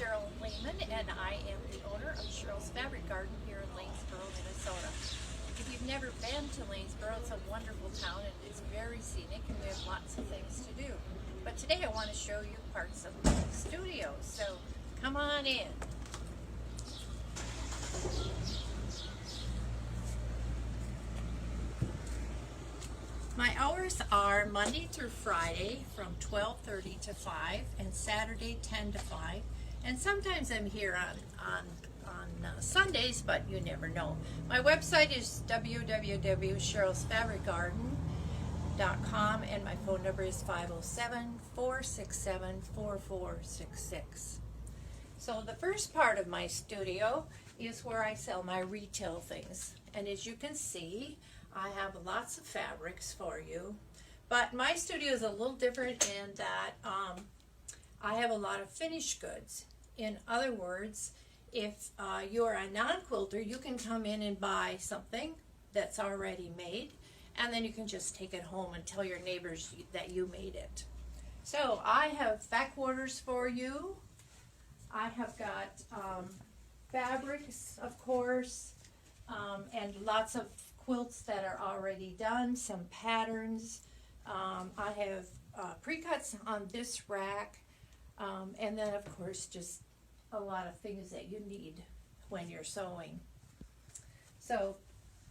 Cheryl Lehman, and I am the owner of Cheryl's Fabric Garden here in Lanesboro, Minnesota. If you've never been to Lanesboro, it's a wonderful town and it's very scenic and we have lots of things to do. But today I want to show you parts of the studio, so come on in. My hours are Monday through Friday from 12:30 to 5 and Saturday 10 to 5. And sometimes I'm here on Sundays, but you never know. My website is www.cherylsfabricgarden.com and my phone number is 507-467-4466. So the first part of my studio is where I sell my retail things. And as you can see, I have lots of fabrics for you, but my studio is a little different in that I have a lot of finished goods. In other words, if you're a non-quilter, you can come in and buy something that's already made, and then you can just take it home and tell your neighbors that you made it. So I have back orders for you. I have got fabrics, of course, and lots of quilts that are already done, some patterns. I have pre-cuts on this rack, and then of course just a lot of things that you need when you're sewing. So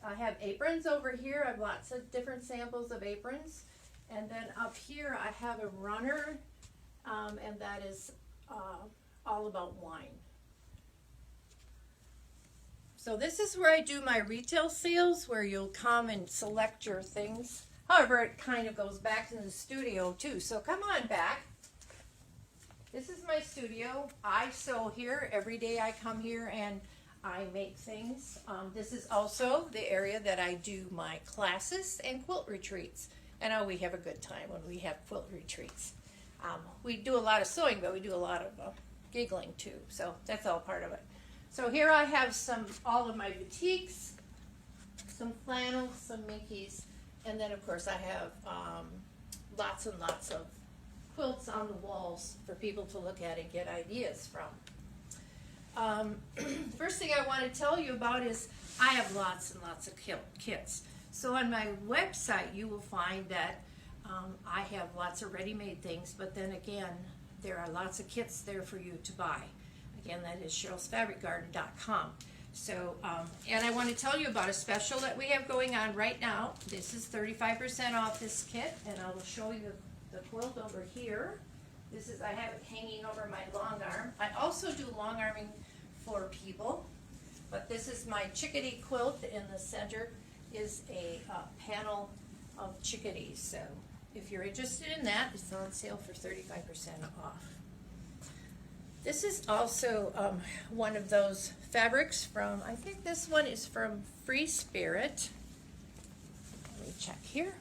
I have aprons over here. I have lots of different samples of aprons, and then up here I have a runner, and that is all about wine. So this is where I do my retail sales, where you'll come and select your things. However, it kind of goes back to the studio too. So come on back. This is my studio. I sew here. Every day I come here and I make things. This is also the area that I do my classes and quilt retreats. And we have a good time when we have quilt retreats. We do a lot of sewing, but we do a lot of giggling too. So that's all part of it. So here I have all of my boutiques, some flannels, some Minkies, and then of course I have lots and lots of quilts on the walls for people to look at and get ideas from. First thing I want to tell you about is I have lots and lots of kits. So on my website you will find that I have lots of ready-made things, but then again there are lots of kits there for you to buy. Again, that is cherylsfabricgarden.com. So, and I want to tell you about a special that we have going on right now. This is 35% off this kit, and I will show you the quilt over here. I have it hanging over my long arm. I also do long arming for people, but this is my chickadee quilt. In the center is a panel of chickadees. So if you're interested in that, it's on sale for 35% off. This is also one of those fabrics from, I think this one is from Free Spirit. Let me check here.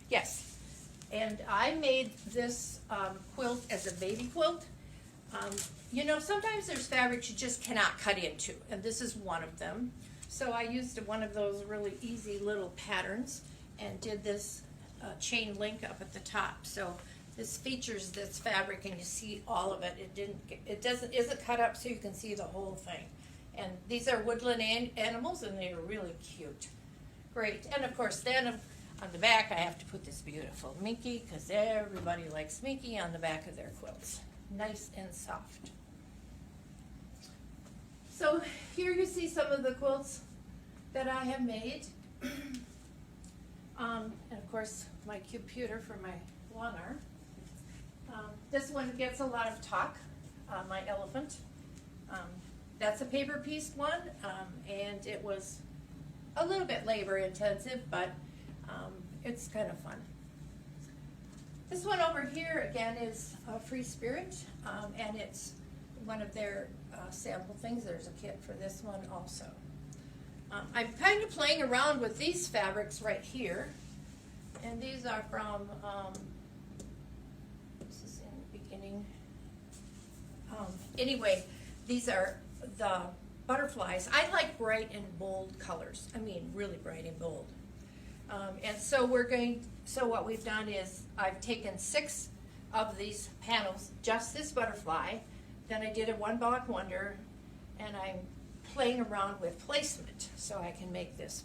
Yes, and I made this quilt as a baby quilt. You know, sometimes there's fabrics you just cannot cut into, and this is one of them. So I used one of those really easy little patterns and did this chain link up at the top. So this features this fabric, and you see all of it. It isn't cut up so you can see the whole thing. And these are woodland animals, and they are really cute. Great. And of course, then on the back, I have to put this beautiful Minky, because everybody likes Minky on the back of their quilts. Nice and soft. So here you see some of the quilts that I have made. And of course, my computer for my long arm. This one gets a lot of talk, my elephant. That's a paper piece one, and it was a little bit labor intensive, but it's kind of fun. This one over here again is Free Spirit, and it's one of their sample things. There's a kit for this one also. I'm kind of playing around with these fabrics right here, and these are from anyway, these are the butterflies. I like bright and bold colors. I mean, really bright and bold. And so what we've done is I've taken 6 of these panels, just this butterfly, then I did a one block wonder, and I'm playing around with placement so I can make this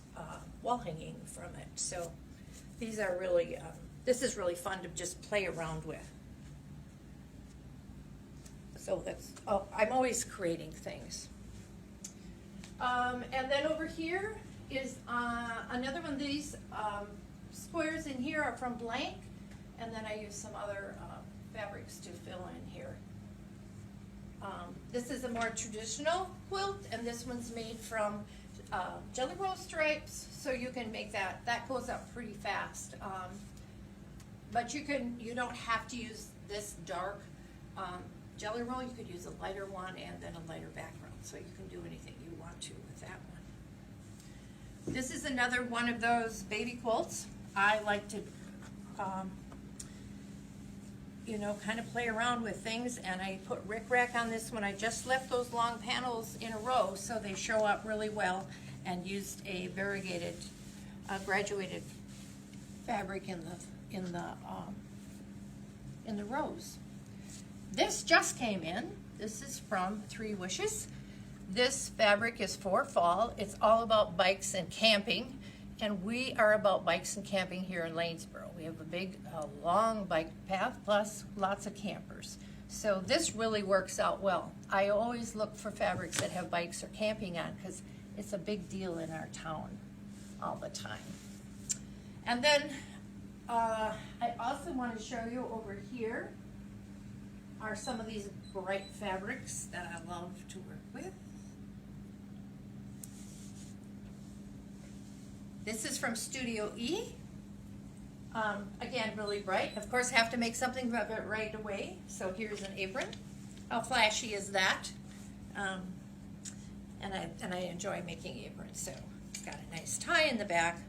wall hanging from it. So these are really, this is really fun to just play around with. So that's, oh, I'm always creating things. And then over here is another one of these squares in here are from blank, and then I use some other fabrics to fill in here. This is a more traditional quilt, and this one's made from jelly roll stripes, so you can make that. That goes up pretty fast. But you don't have to use this dark jelly roll. You could use a lighter one and then a lighter background, so you can do anything you want to with that one. This is another one of those baby quilts. I like to you know, kind of play around with things, and I put rickrack on this one. I just left those long panels in a row so they show up really well, and used a variegated graduated fabric in the rows. This just came in. This is from 3 Wishes. This fabric is for fall. It's all about bikes and camping, and we are about bikes and camping here in Lanesboro. We have a big, long bike path, plus lots of campers. So this really works out well. I always look for fabrics that have bikes or camping on, because it's a big deal in our town all the time. And then I also want to show you over here are some of these bright fabrics that I love to work with. This is from Studio E. Again, really bright. Of course, have to make something of it right away. So here's an apron. How flashy is that? And I enjoy making aprons. So it's got a nice tie in the back,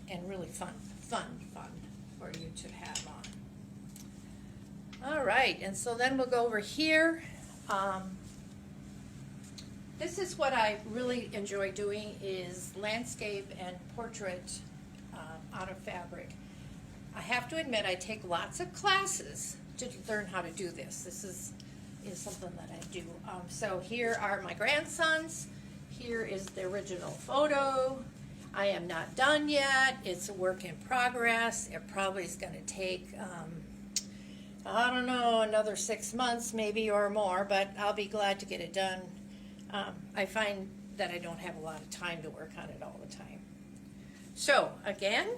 and really fun for you to have on. All right, and so then we'll go over here. This is what I really enjoy doing, is landscape and portrait out of fabric. I have to admit, I take lots of classes to learn how to do this. This is something that I do. So here are my grandsons. Here is the original photo. I am not done yet. It's a work in progress. It probably is going to take, I don't know, another 6 months maybe or more, but I'll be glad to get it done. I find that I don't have a lot of time to work on it all the time. So again,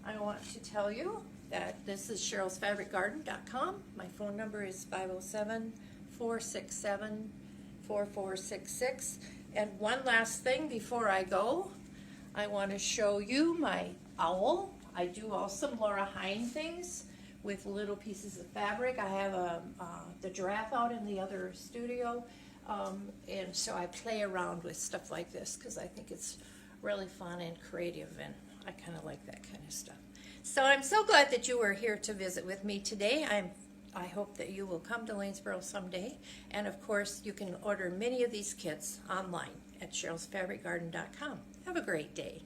I want to tell you that this is Cheryl'sFabricGarden.com. My phone number is 507-467-4466. And one last thing before I go, I want to show you my owl. I do all some Laura Hine things with little pieces of fabric. I have the giraffe out in the other studio. And so I play around with stuff like this because I think it's really fun and creative, and I kind of like that kind of stuff. So I'm so glad that you were here to visit with me today. I hope that you will come to Lanesboro someday. And of course, you can order many of these kits online at Cheryl'sFabricGarden.com. Have a great day.